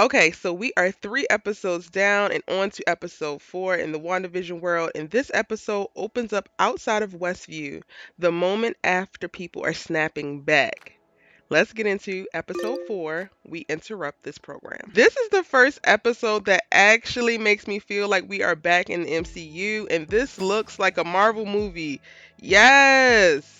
Okay, so we are 3 episodes down and on to episode 4 in the WandaVision world, and this episode opens up outside of Westview, the moment after people are snapping back. Let's get into episode 4. We interrupt this program. This is the first episode that actually makes me feel like we are back in the MCU, and this looks like a Marvel movie. Yes!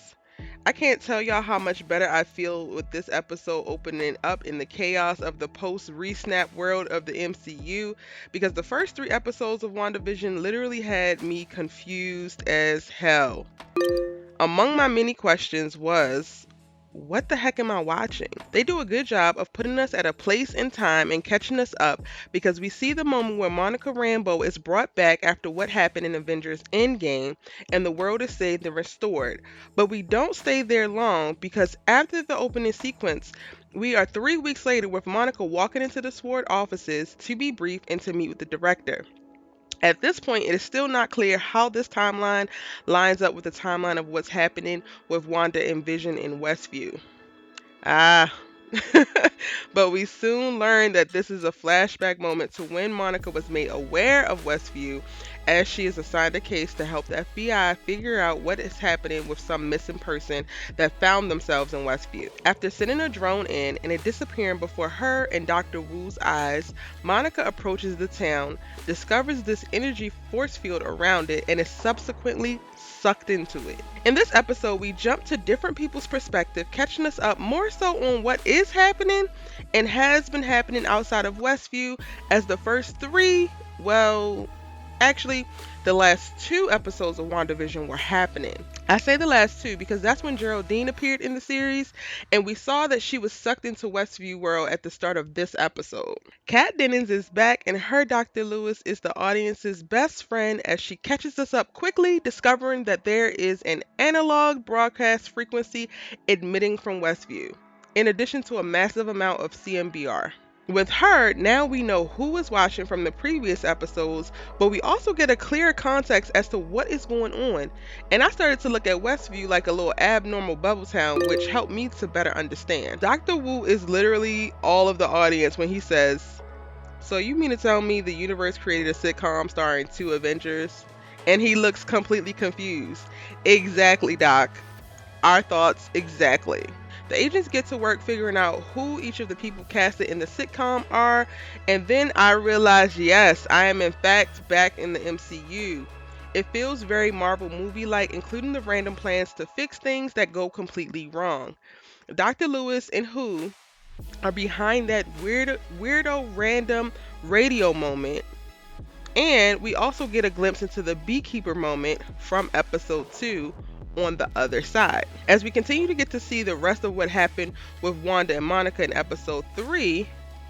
I can't tell y'all how much better I feel with this episode opening up in the chaos of the post resnap world of the MCU, because the first 3 episodes of WandaVision literally had me confused as hell. Among my many questions was, what the heck am I watching? They do a good job of putting us at a place in time and catching us up, because we see the moment where Monica Rambeau is brought back after what happened in Avengers Endgame and the world is saved and restored. But we don't stay there long, because after the opening sequence, we are 3 weeks later with Monica walking into the S.W.O.R.D offices to be briefed and to meet with the director. At this point, it is still not clear how this timeline lines up with the timeline of what's happening with Wanda and Vision in Westview. Ah. But we soon learn that this is a flashback moment to when Monica was made aware of Westview, as she is assigned a case to help the FBI figure out what is happening with some missing person that found themselves in Westview. After sending a drone in and it disappearing before her and Dr. Wu's eyes, Monica approaches the town, discovers this energy force field around it, and is subsequently sucked into it. In this episode, we jump to different people's perspective, catching us up more so on what is happening and has been happening outside of Westview, as the first 3, well, actually, the last 2 episodes of WandaVision were happening. I say the last 2 because that's when Geraldine appeared in the series, and we saw that she was sucked into Westview World at the start of this episode. Kat Dennings is back, and her Dr. Lewis is the audience's best friend as she catches us up quickly, discovering that there is an analog broadcast frequency emitting from Westview, in addition to a massive amount of CMBR. With her, now we know who was watching from the previous episodes, but we also get a clearer context as to what is going on. And I started to look at Westview like a little abnormal bubble town, which helped me to better understand. Dr. Wu is literally all of the audience when he says, "So you mean to tell me the universe created a sitcom starring 2 Avengers?" And he looks completely confused. Exactly, Doc. Our thoughts exactly. The agents get to work figuring out who each of the people casted in the sitcom are, and then I realized, yes, I am in fact back in the MCU. It feels very Marvel movie-like, including the random plans to fix things that go completely wrong. Dr. Lewis and Who are behind that weirdo random radio moment, and we also get a glimpse into the beekeeper moment from episode 2 on the other side. As we continue to get to see the rest of what happened with Wanda and Monica in episode 3,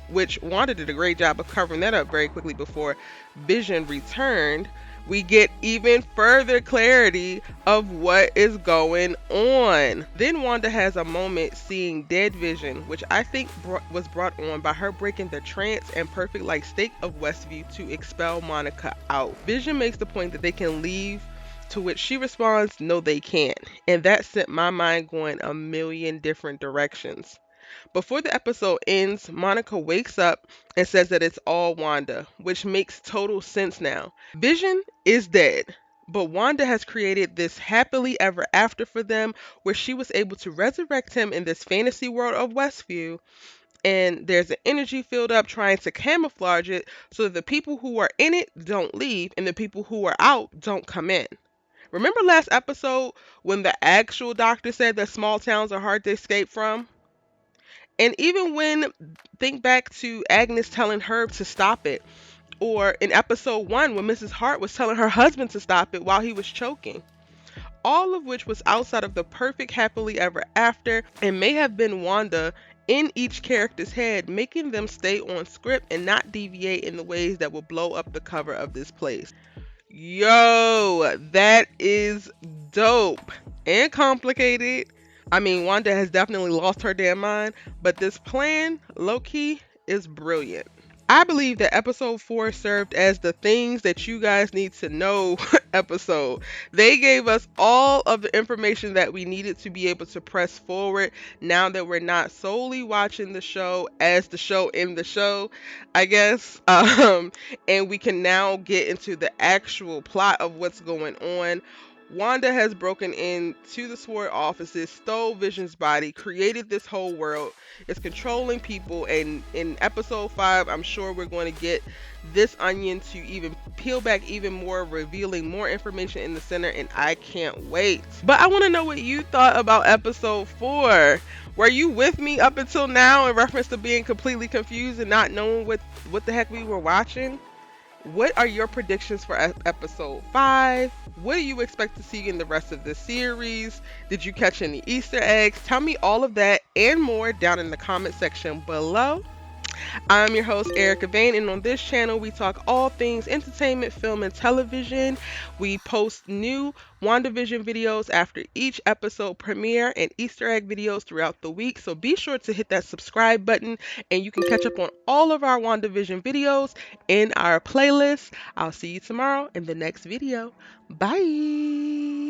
which Wanda did a great job of covering that up very quickly before Vision returned, we get even further clarity of what is going on. Then Wanda has a moment seeing dead Vision, which I think was brought on by her breaking the trance and perfect light state of Westview to expel Monica out. Vision makes the point that they can leave, to which she responds, "No, they can't." And that sent my mind going a million different directions. Before the episode ends, Monica wakes up and says that it's all Wanda, which makes total sense now. Vision is dead, but Wanda has created this happily ever after for them, where she was able to resurrect him in this fantasy world of Westview. And there's an energy filled up trying to camouflage it so that the people who are in it don't leave and the people who are out don't come in. Remember last episode when the actual doctor said that small towns are hard to escape from? And even when, think back to Agnes telling Herb to stop it, or in episode 1 when Mrs. Hart was telling her husband to stop it while he was choking. All of which was outside of the perfect happily ever after, and may have been Wanda in each character's head, making them stay on script and not deviate in the ways that will blow up the cover of this place. Yo, that is dope and complicated. I mean, Wanda has definitely lost her damn mind, but this plan, low-key, is brilliant. I believe that episode 4 served as the things that you guys need to know episode. They gave us all of the information that we needed to be able to press forward now that we're not solely watching the show as the show in the show, I guess. And we can now get into the actual plot of what's going on. Wanda has broken into the S.W.O.R.D offices, stole Vision's body, created this whole world, is controlling people, and in episode 5, I'm sure we're going to get this onion to even peel back even more, revealing more information in the center, and I can't wait. But I want to know what you thought about episode 4. Were you with me up until now in reference to being completely confused and not knowing what the heck we were watching? What are your predictions for episode 5? What do you expect to see in the rest of the series? Did you catch any Easter eggs? Tell me all of that and more down in the comment section below. I'm your host, Erica Vane, and on this channel, we talk all things entertainment, film, and television. We post new WandaVision videos after each episode premiere and Easter egg videos throughout the week. So be sure to hit that subscribe button, and you can catch up on all of our WandaVision videos in our playlist. I'll see you tomorrow in the next video. Bye.